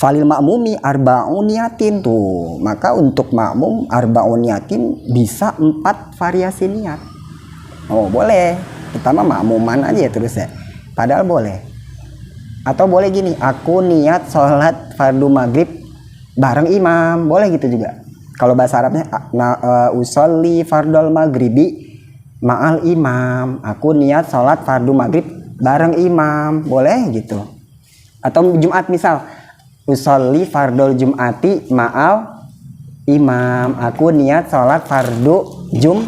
Falil makmumi arba'un niyatin tuh. Maka untuk makmum arba'un niyatin bisa 4 variasi niat. Oh boleh. Pertama makmuman aja terus ya. Padahal boleh. Atau boleh gini, aku niat sholat fardu maghrib bareng imam. Boleh gitu juga. Kalau bahasa Arabnya usolli fardol maghribi ma'al imam. Aku niat sholat fardu maghrib bareng imam. Boleh gitu. Atau Jumat misal, usolli fardol jum'ati ma'al imam. Aku niat sholat fardu jum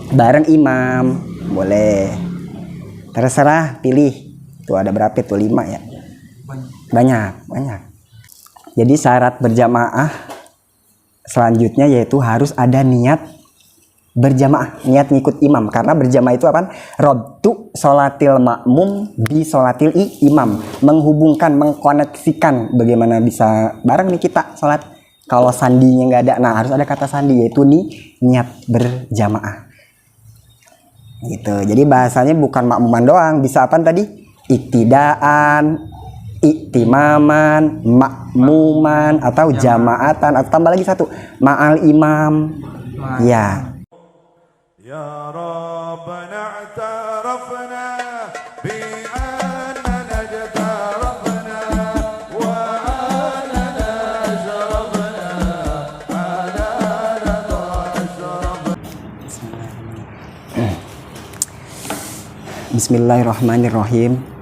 bareng imam. Boleh. Terserah, pilih. Tuh ada berapa tuh? 5 ya? Banyak. Jadi syarat berjamaah selanjutnya yaitu harus ada niat berjamaah, niat ngikut imam. Karena berjamaah itu apa? Rabtu sholatil makmum bi sholatil imam. Menghubungkan, mengkoneksikan. Bagaimana bisa bareng nih kita sholat. Kalau sandinya nggak ada, nah harus ada kata sandi, yaitu niat berjamaah. Gitu. Jadi bahasanya bukan makmuman doang, bisa apa tadi? Iktidaan, iktimaman, makmuman, atau jamaatan, atau tambah lagi satu, ma'al imam. Ya. Ya Rabbana i'tarafna bi annana i'tarafna wa annana ashrafna ala ridha ashrafna. Bismillahirrahmanirrahim.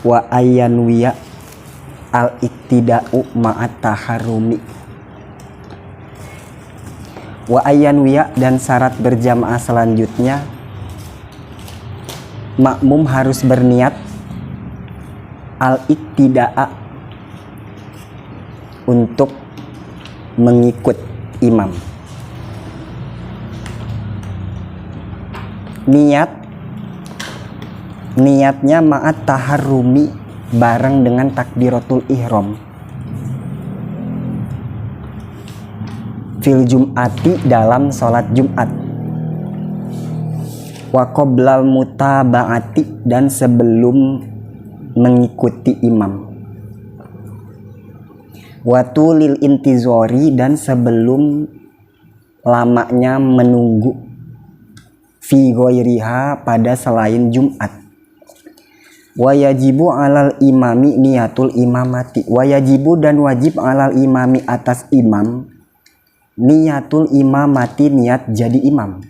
Wa ayyanwiya al-iktida'u ma'at taharrumi. Wa ayyanwiya, dan syarat berjamaah selanjutnya makmum harus berniat al-iktida'a, untuk mengikut imam. Niatnya ma'at taharrumi, bareng dengan takbiratul ihram. Fil jum'ati, dalam sholat Jumat. Wa qoblal mutaba'ati, dan sebelum mengikuti imam. Wa tulil intizori, dan sebelum lamanya menunggu. Fi ghairiha, pada selain Jumat. Wa yajibu alal imami niyatul imamati. Wa yajibu, dan wajib alal imami, atas imam, niyatul imamati, niat jadi imam.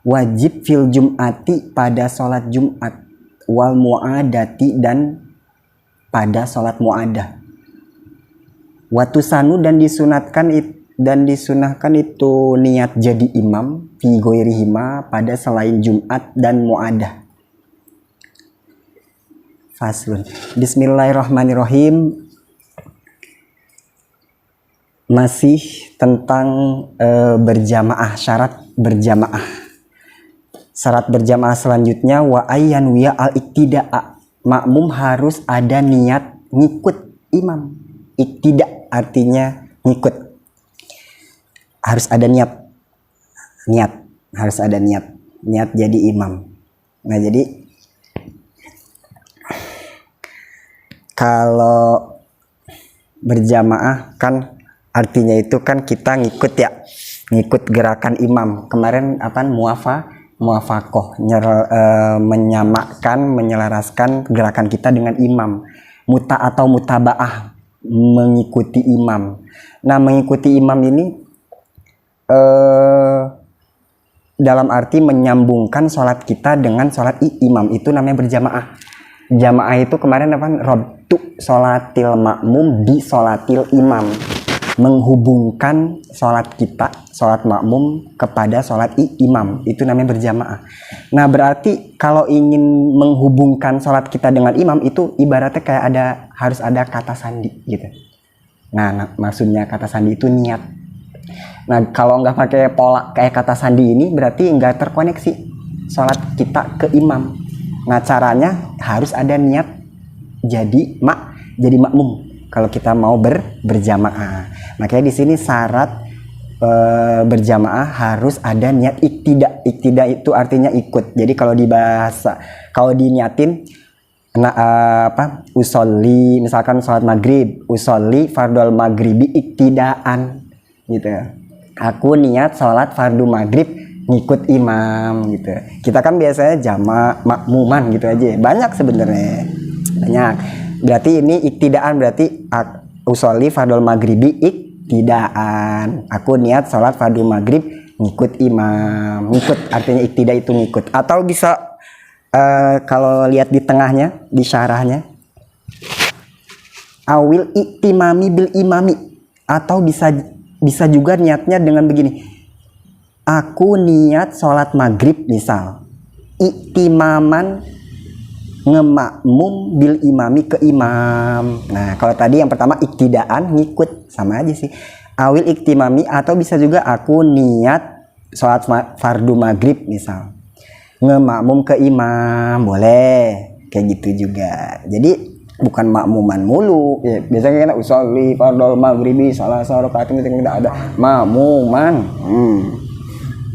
Wajib fil jum'ati, pada sholat Jumat. Wal mu'adati, dan pada sholat mu'adah. Watusanu, dan disunahkan itu niat jadi imam fi ghairihima, pada selain Jumat dan mu'adah. Faslun. Bismillahirrahmanirrahim. Masih tentang berjamaah, syarat berjamaah. Syarat berjamaah selanjutnya wa ayyanwiya al-iktida'a. Makmum harus ada niat ngikut imam. Iktida artinya ngikut. Harus ada niat. Harus ada niat jadi imam. Nah, jadi kalau berjamaah kan artinya itu kan kita ngikut gerakan imam. Kemarin muafakoh, menyamakan, menyelaraskan gerakan kita dengan imam. Muta atau mutabaah, mengikuti imam. Nah, mengikuti imam ini dalam arti menyambungkan sholat kita dengan sholat imam, itu namanya berjamaah. Jamaah itu kemarin rabtu sholatil makmum bi sholatil imam, menghubungkan sholat kita, sholat makmum kepada sholat imam, itu namanya berjamaah. Nah, berarti kalau ingin menghubungkan sholat kita dengan imam, itu ibaratnya kayak harus ada kata sandi gitu. Nah, maksudnya kata sandi itu niat. Nah, kalau nggak pakai pola kayak kata sandi ini, berarti nggak terkoneksi sholat kita ke imam. Nah, caranya harus ada niat jadi makmum kalau kita mau berjamaah. Makanya di sini syarat berjamaah harus ada niat iktida. Iktida itu artinya ikut. Jadi kalau diniatin usolli, misalkan sholat maghrib, usolli fardol maghribi iktidaan gitu. Aku niat sholat fardu maghrib ngikut imam gitu. Kita kan biasanya jamak makmuman gitu aja. Banyak sebenarnya, banyak. Berarti ini iktidaan, berarti usolli fardol maghribi iktidaan. Aku niat sholat fardu maghrib ngikut imam. Ngikut artinya iktida itu ngikut. Atau bisa kalau lihat di tengahnya, di syarahnya, awil iktimami bil imami, atau bisa juga niatnya dengan begini, aku niat sholat maghrib misal, iktimaman ngemakmum bil imami ke imam. Nah kalau tadi yang pertama iktidaan ngikut, sama aja sih. Awil iktimami, atau bisa juga aku niat sholat fardu maghrib misal, ngemakmum ke imam, boleh kayak gitu juga. Jadi bukan makmuman mulu ya, biasanya kan usolli fardol maghribi salah rakaat, itu tidak ada makmuman.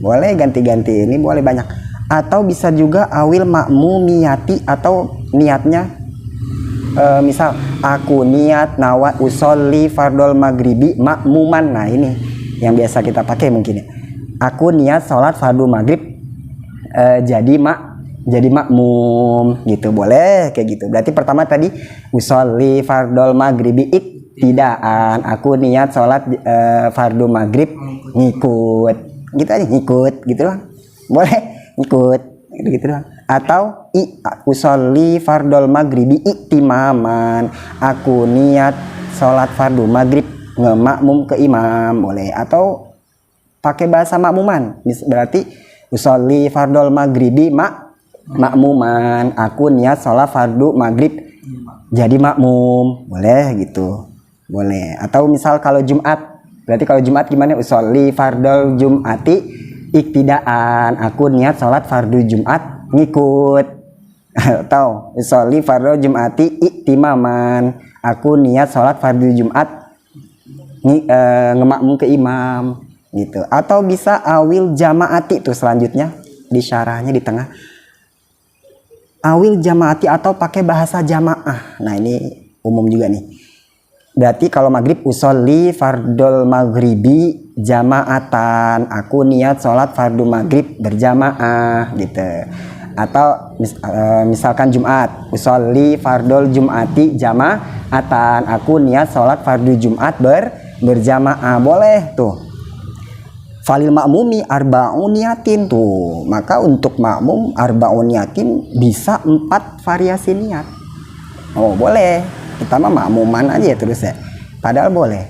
Boleh ganti-ganti, ini boleh banyak. Atau bisa juga awil makmumiyati, atau niatnya misal aku niat nawat usolli fardol maghribi makmuman. Nah ini yang biasa kita pakai mungkin ya, aku niat sholat fardu maghrib jadi makmum gitu, boleh kayak gitu. Berarti pertama tadi usolli fardol maghribi iktidaan, aku niat sholat fardu maghrib ngikut gitu aja, ngikut gitu lah, boleh ngikut gitu lah. Atau usolli fardol maghribi iktimaman, aku niat sholat fardu maghrib ngemakmum ke imam, boleh. Atau pakai bahasa makmuman, berarti usolli fardol maghribi makmuman, aku niat sholat fardu maghrib jadi makmum, boleh gitu, boleh. Atau misal kalau Jumat, berarti kalau Jumat gimana, usolli fardol jumati iktidaan, aku niat sholat fardu Jumat ngikut. Atau usolli fardol jumati iktimaman, aku niat sholat fardu Jumat ngemakmum ke imam gitu. Atau bisa awil jamaati, tuh selanjutnya di syarahnya di tengah, awil jamaati atau pakai bahasa jamaah. Nah ini umum juga nih, berarti kalau maghrib usolli fardol maghribi jamaatan, aku niat sholat fardu maghrib berjamaah gitu. Atau misalkan Jumat, usolli fardol jumati jamaatan, aku niat sholat fardu Jumat berjamaah, boleh tuh. Falil makmumi arba'un niyatin, tuh maka untuk makmum arba'un niyatin bisa 4 variasi niat. Oh boleh, kita mah makmuman aja terus ya, padahal boleh.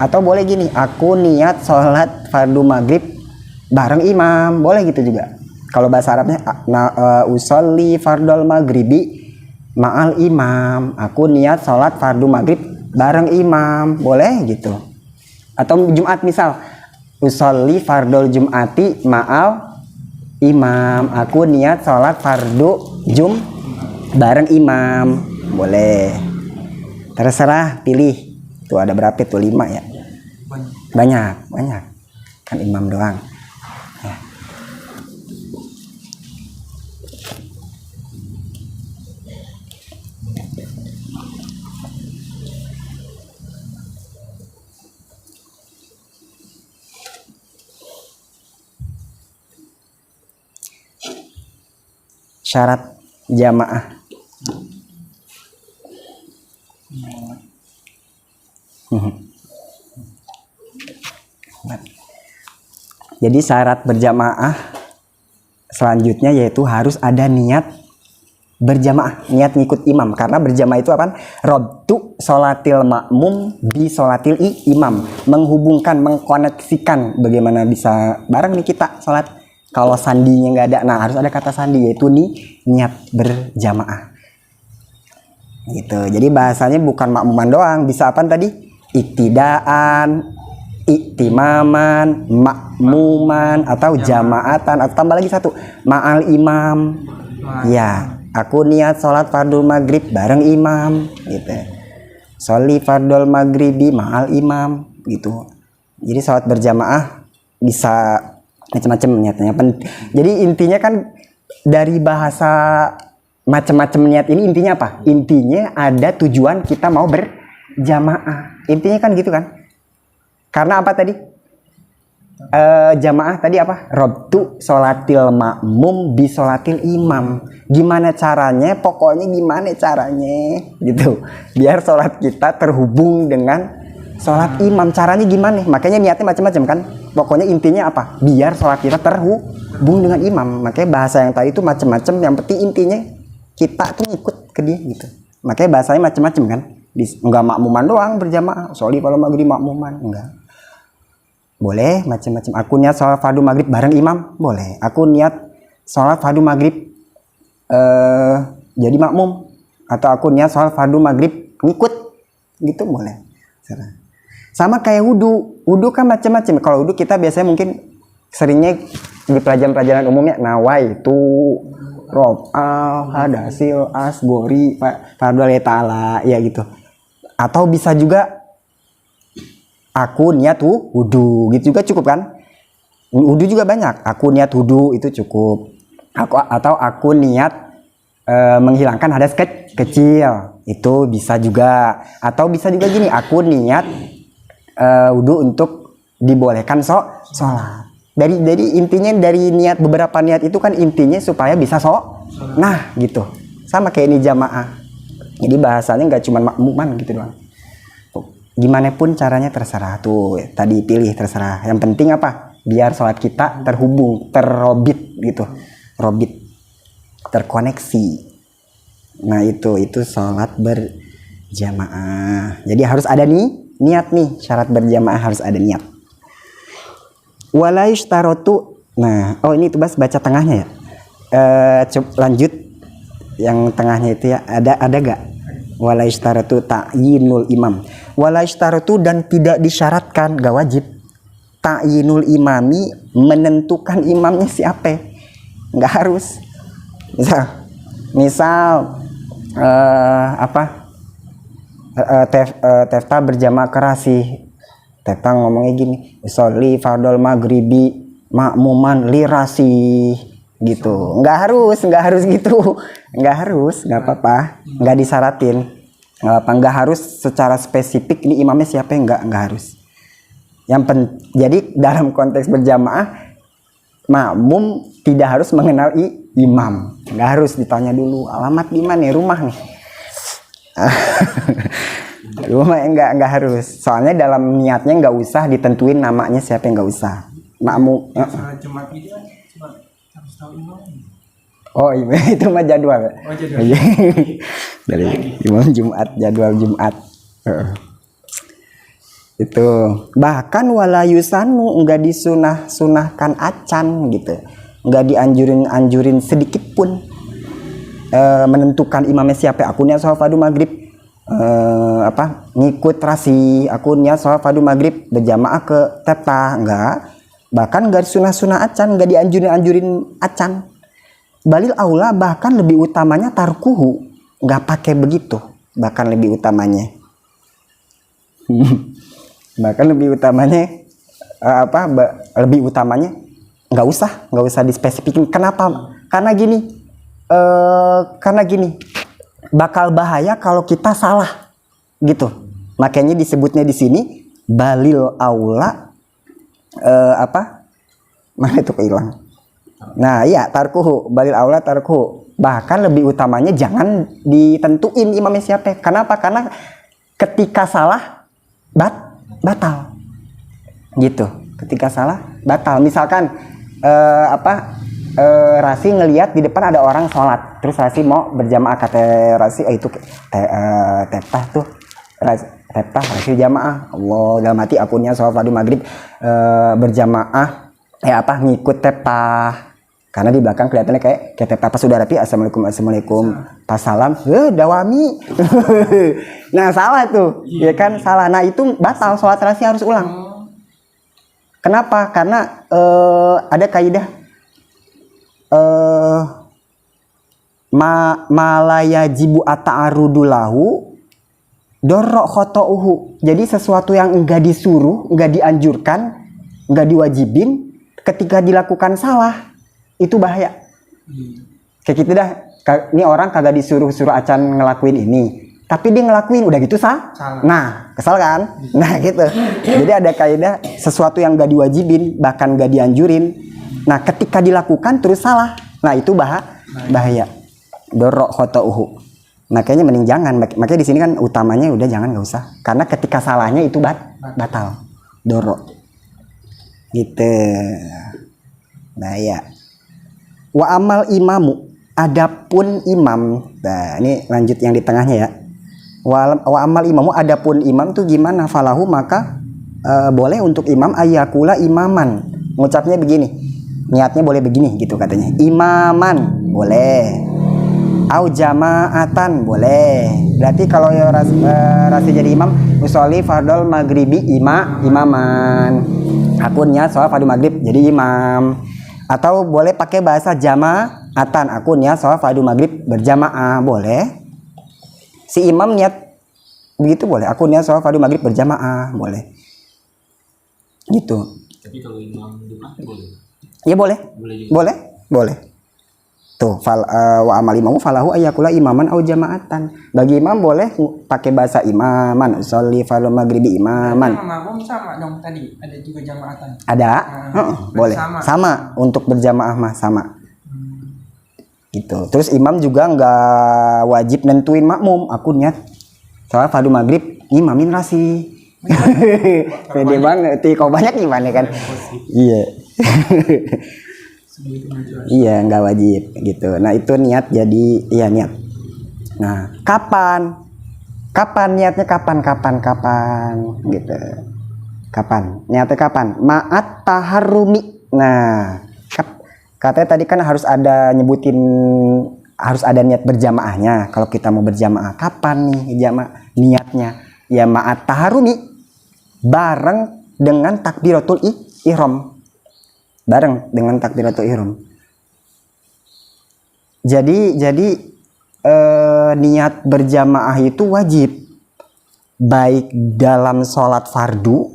Atau boleh gini, aku niat sholat fardu maghrib bareng imam, boleh gitu juga. Kalau bahasa Arabnya usolli fardol maghribi ma'al imam, aku niat sholat fardu maghrib bareng imam, boleh gitu. Atau Jumat misal, usolli fardol jumati ma'al imam, aku niat sholat fardu bareng imam, boleh. Terserah, pilih. Tuh ada berapa tuh, 5 ya, banyak kan imam doang ya. Syarat jamaah. Jadi syarat berjamaah selanjutnya yaitu harus ada niat berjamaah, niat ngikut imam. Karena berjamaah itu apa? Robtu sholatil makmum bi sholatil imam, menghubungkan, mengkoneksikan bagaimana bisa bareng nih kita sholat. Kalau sandinya nggak ada, nah harus ada kata sandi, yaitu nih niat berjamaah gitu. Jadi bahasanya bukan makmuman doang, bisa apa tadi? Iktidaan, iktimaman, makmuman, atau jamaatan, atau tambah lagi satu, ma'al imam. Ya, aku niat sholat fardul maghrib bareng imam gitu. Sholli fardul maghribi ma'al imam gitu. Jadi sholat berjamaah bisa macam-macam niatnya. Jadi intinya kan dari bahasa macam-macam niat ini intinya apa? Intinya ada tujuan kita mau berjamaah. Intinya kan gitu kan? Karena apa tadi? Jamaah tadi apa? Robtu sholatil makmum bi sholatil imam. Gimana caranya? Pokoknya gimana caranya gitu. Biar sholat kita terhubung dengan sholat imam. Caranya gimana? Makanya niatnya macam-macam kan. Pokoknya intinya apa? Biar sholat kita terhubung dengan imam. Makanya bahasa yang tadi itu macam-macam. Yang penting intinya kita tuh ngikut ke dia gitu. Makanya bahasanya macam-macam kan. Enggak makmuman doang berjamaah. Sholli kalau maghrib makmuman enggak. Boleh macam-macam. Aku niat sholat fardu maghrib bareng imam, boleh. Aku niat sholat fardu maghrib jadi makmum, atau aku niat sholat fardu maghrib ngikut, gitu boleh. Sama kayak wudu. Wudu kan macam-macam. Kalau wudu kita biasanya mungkin seringnya di pelajaran-pelajaran umumnya nawaitu rob hadasil asgori fardu lillahi ta'ala ya gitu. Atau bisa juga aku niat wudu gitu juga cukup kan? Wudu juga banyak. Aku niat wudu itu cukup. Atau aku niat menghilangkan hadas kecil itu bisa juga. Atau bisa juga gini, aku niat wudu untuk dibolehkan sholat. Dari intinya dari niat beberapa niat itu kan intinya supaya bisa nah gitu. Sama kayak ini jamaah. Jadi bahasanya nggak cuma makmuman gitu doang. Gimana pun caranya terserah tuh, tadi pilih terserah. Yang penting apa? Biar sholat kita terhubung, terrobit gitu, robit, terkoneksi. Nah itu sholat berjamaah. Jadi harus ada niat nih, syarat berjamaah harus ada niat. Walaishtarotu. Nah, ini tuh baca tengahnya ya. Coba lanjut yang tengahnya itu ya. Ada gak? Walaishtarotu ta'yinul imam. Walaishtarotu dan tidak disyaratkan, gak wajib. Ta'yinul imami menentukan imamnya siapa. Gak harus. Misal Tefta berjamaah kerasi. Tefta ngomongnya gini, sholli fardol maghribi makmuman lirasi gitu. Nggak harus gitu. Nggak apa-apa. Nggak disaratin. Nggak harus secara spesifik ini imamnya siapa, nggak harus. Jadi dalam konteks berjamaah makmum tidak harus mengenal imam. Nggak harus ditanya dulu alamat di mana nih, rumah nih. Rumah nggak harus. Soalnya dalam niatnya nggak usah ditentuin namanya siapa, nggak usah. Makmum. Jumat itu kan cuma harus tahu imam. Oh iya, itu mah jadwal. Dari imam Jumat, jadwal Jumat. Itu bahkan wala yusanu enggak sunahkan acan gitu, enggak dianjurin sedikit pun menentukan imamnya siapa. Aku niat sholat fardu maghrib ngikut rasi, aku niat sholat fardu maghrib berjamaah ke Tefta, enggak. Bahkan enggak sunah acan, enggak dianjurin acan. Balil aula bahkan lebih utamanya tarkuhu, enggak pakai begitu, bahkan lebih utamanya. Bahkan lebih utamanya lebih utamanya nggak usah dispesifikin. Kenapa? Karena gini bakal bahaya kalau kita salah gitu. Makanya disebutnya di sini balil aula mana itu kehilang. Nah iya, tarkuhu, balil aula tarkuhu. Bahkan lebih utamanya jangan ditentuin imamnya siapa. Kenapa? Karena ketika salah batal gitu. Ketika salah batal. Misalkan Rasi ngelihat di depan ada orang sholat, terus Rasi mau berjamaah, kata Rasi itu Tefta tuh Tefta Rasi jamaah. Allah, dalam hati akunnya sholat fardu maghrib berjamaah ngikut Tefta, karena di belakang kelihatannya kayak Tefta pas sudah rapi, assalamualaikum pas salam dawami. Nah salah tuh ya kan, salah. Nah itu batal, sholat Rasi harus ulang. Kenapa? Karena ada kaidah malayajibu ata'arudu lahu dorok khotouhu. Jadi sesuatu yang enggak disuruh, enggak dianjurkan, enggak diwajibin, ketika dilakukan salah itu bahaya. Kayak gitu dah. Ini orang kagak disuruh acan ngelakuin ini, tapi dia ngelakuin udah gitu Salah. Nah, kesal kan? Nah, gitu. Jadi ada kaidah sesuatu yang gak diwajibin, bahkan gak dianjurin. Nah, ketika dilakukan terus salah. Nah, itu bahaya. Dorok khotauhu. Makanya mending jangan. Makanya di sini kan utamanya udah jangan, nggak usah. Karena ketika salahnya itu batal. Dorok. Gitu. Bahaya. Wa amal imamu. Adapun imam. Nah, ini lanjut yang di tengahnya ya. Wa amal imamu. Adapun imam tuh gimana? Falahu maka boleh untuk imam ayakula imaman. Ngucapnya begini. Niatnya boleh begini gitu katanya. Imaman boleh. Au jama'atan boleh. Berarti kalau rasa jadi imam usolli fardol maghribi imaman. Akunnya soal fardhu maghrib jadi imam. Atau boleh pakai bahasa jama'atan. Akunnya soal fardhu maghrib berjamaah boleh. Si imam niat begitu boleh. Akunnya soal fardhu maghrib berjamaah boleh. Gitu. Tapi kalau imam Jumat boleh. Ya boleh. Boleh. Tuh, wa amal imamu falahu ayyakula imaman au jama'atan. Bagi imam boleh pakai bahasa imaman, sholli fardhu maghribi imaman. Sama dong tadi, ada juga jamaatan. Ada? Boleh. Sama untuk berjamaah mah sama. Gitu. Terus imam juga nggak wajib nentuin makmum, aku niat soal fardhu maghrib ngimamin rasi. Pede banget, kau banyak gimana kan? Iya. Iya, nggak wajib gitu. Nah, itu niat jadi iya niat. Nah, kapan niatnya kapan gitu. Kapan? Niatnya kapan? Ma'at taharrumi. Nah, katanya tadi kan harus ada niat berjamaahnya. Kalau kita mau berjamaah, kapan nih niatnya? Ya ma'at taharrumi bareng dengan takbiratul ihram. Bareng dengan takbiratul ihram. Jadi niat berjamaah itu wajib, baik dalam sholat fardu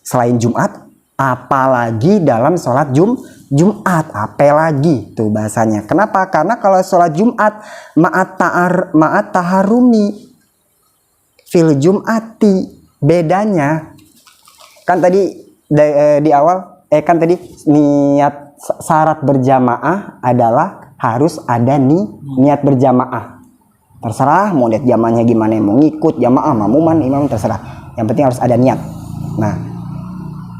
selain Jumat, apalagi dalam sholat Jumat, apalagi tuh bahasanya. Kenapa? Karena kalau sholat Jumat ma'at taharumi fil Jum'ati, bedanya kan tadi di awal. Kan tadi niat syarat berjamaah adalah harus ada niat berjamaah. Terserah mau lihat jamaahnya gimana, mau ngikut jamaah, mamuman, imam terserah. Yang penting harus ada niat. Nah,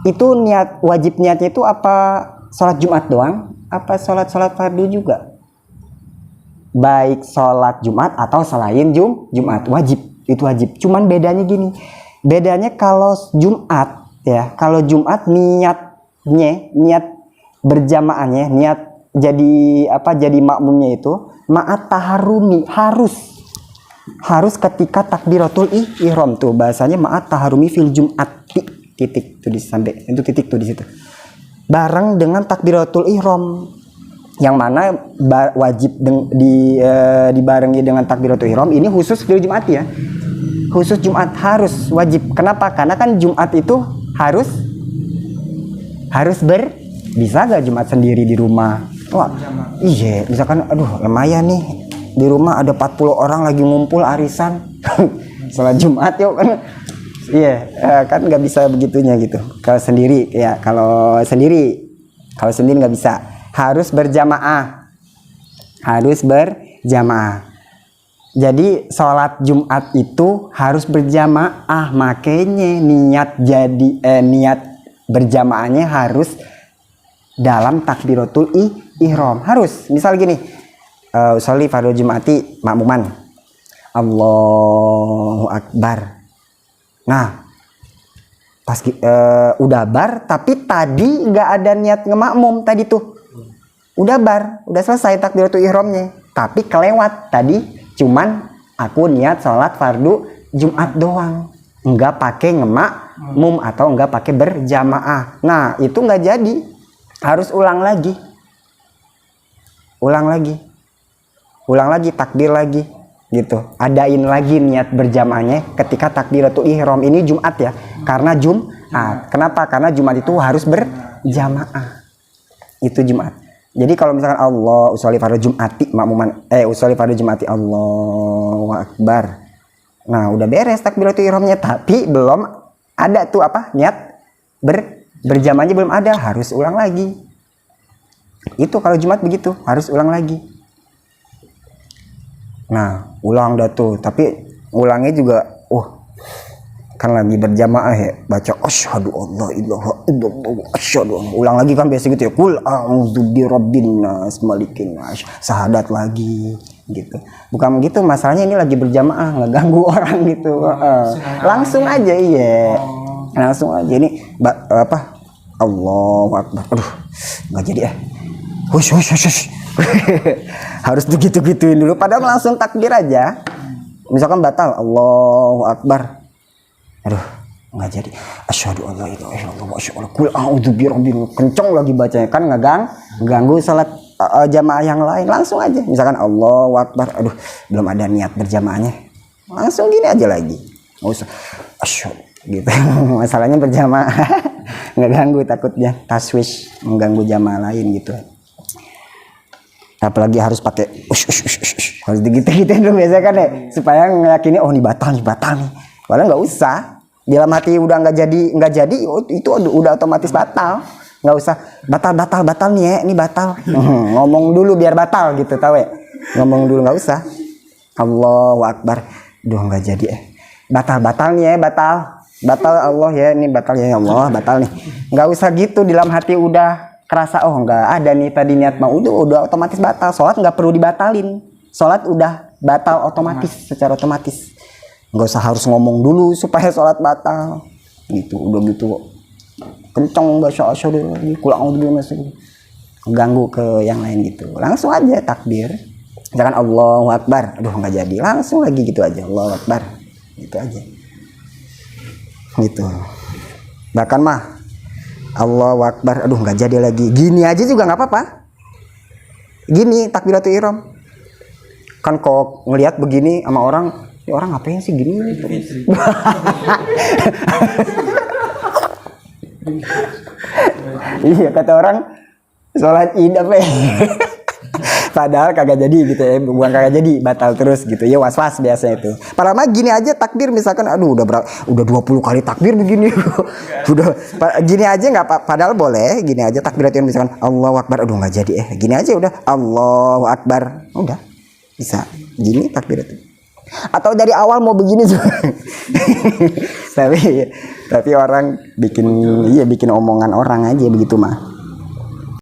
itu niat wajib niatnya itu apa sholat Jumat doang? Apa sholat fardu juga? Baik sholat Jumat atau selain Jumat wajib, itu wajib. Cuman bedanya gini. Bedanya kalau Jumat ya, kalau Jumat niat berjamaahnya, niat jadi makmumnya itu ma'at taharumi, harus ketika takbiratul ihram tuh bahasanya ma'at taharumi fil Jum'ati, titik tuh sampai itu titik tuh di situ. Bareng dengan takbiratul ihram yang mana wajib dibarengi dengan takbiratul ihram ini khusus fil Jum'ati ya. Khusus Jumat harus wajib. Kenapa? Karena kan Jumat itu harus bisa gak Jumat sendiri di rumah? Wah, iya, misalkan aduh lumayan nih di rumah ada 40 orang lagi ngumpul arisan sholat Jumat yuk kan. Iya, kan nggak bisa begitunya gitu. Kalau sendiri nggak bisa, harus berjamaah. Jadi sholat Jumat itu harus berjamaah, makanya niat berjamaahnya harus dalam takbiratul ihram. Harus. Misal gini, sholli fardhu Jum'ati makmuman. Allahu Akbar. Nah, pas udah bar tapi tadi nggak ada niat ngemakmum tadi tuh. Udah selesai takbiratul ihramnya, tapi kelewat tadi cuman aku niat sholat fardu Jumat doang. Enggak pakai ngemakmum atau enggak pakai berjamaah. Nah, itu enggak jadi. Harus ulang lagi, takbir lagi gitu. Adain lagi niat berjamaahnya ketika takbiratul ihram. Ini Jumat ya. Karena Jumat. Kenapa? Karena Jumat itu harus berjamaah. Itu Jumat. Jadi kalau misalkan Allah usolli fardhu Jumati makmuman usolli fardhu Jumati Allahu Akbar. Nah, udah beres takbiratul ihramnya, tapi belum ada tuh apa? Niat berjamaahnya belum ada, harus ulang lagi. Itu kalau Jumat begitu, harus ulang lagi. Nah, ulang dah tuh, tapi ulangnya juga kan lagi berjamaah ya, baca asyhadu alla ilaha illallah asyhadu. Ulang lagi kan biasa gitu ya, qul a'udzu birabbin nas malikin nas, syahadat lagi gitu. Bukan begitu, masalahnya ini lagi berjamaah, nggak ganggu orang gitu. Langsung aja, iya. Langsung aja ini apa? Allahu Akbar. Aduh, nggak jadi ya. Hush. Harus begitu-gituin dulu, padahal langsung takbir aja. Misalkan batal, Allahu Akbar. Aduh, nggak jadi. Asyhadu alla ilaha illallah asyhadu qul a'udzu birabbil, kenceng lagi bacanya kan ngeganggu salat jamaah yang lain. Langsung aja. Misalkan Allahu Akbar, aduh, belum ada niat berjamaahnya. Langsung gini aja lagi. Nggak usah asyhadu gitu. Masalahnya berjamaah. Nggak ganggu, takutnya taswish mengganggu jamaah lain gitu. Apalagi harus pakai harus gitu dulu biasa kan ya, supaya ngeyakini ini batal nih. Padahal nggak usah. Dalam hati udah nggak jadi itu udah otomatis batal. Nggak usah batal nih ya, ini batal. Ngomong dulu biar batal gitu, tahu ya? Ngomong dulu, nggak usah. Allahu Akbar. Duh, nggak jadi batal nih ya, batal Allah ya, ini batal ya Allah, batal nih. Nggak usah gitu, dalam hati udah kerasa nggak ada nih tadi niat mau, udah otomatis batal. Sholat nggak perlu dibatalin, sholat udah batal otomatis, secara otomatis. Nggak usah harus ngomong dulu supaya sholat batal gitu. Udah gitu kenceng baca asyhadu qul a'udzu birabbil, ganggu ke yang lain gitu. Langsung aja takbir, jangan Allahu Akbar, aduh nggak jadi, langsung lagi gitu aja Allahu Akbar, gitu aja gitu. Bahkan mah Allahu Akbar, aduh nggak jadi lagi, gini aja juga nggak apa-apa. Gini takbiratul ihram kan, kok ngelihat begini sama orang, orang ngapain sih gini? Iya, kata orang sholat id apa ya? Padahal kagak jadi gitu ya, bukan kagak jadi, batal terus gitu ya, was-was biasanya itu. Padahal mah gini aja takbir, misalkan aduh udah 20 kali takbir begini. Udah gini aja nggak, padahal boleh gini aja takbiratul, misalkan Allahu Akbar, aduh nggak jadi gini aja udah Allahu Akbar, udah bisa gini takbiratul. Atau dari awal mau begini juga. tapi orang bikin omongan orang aja begitu mah.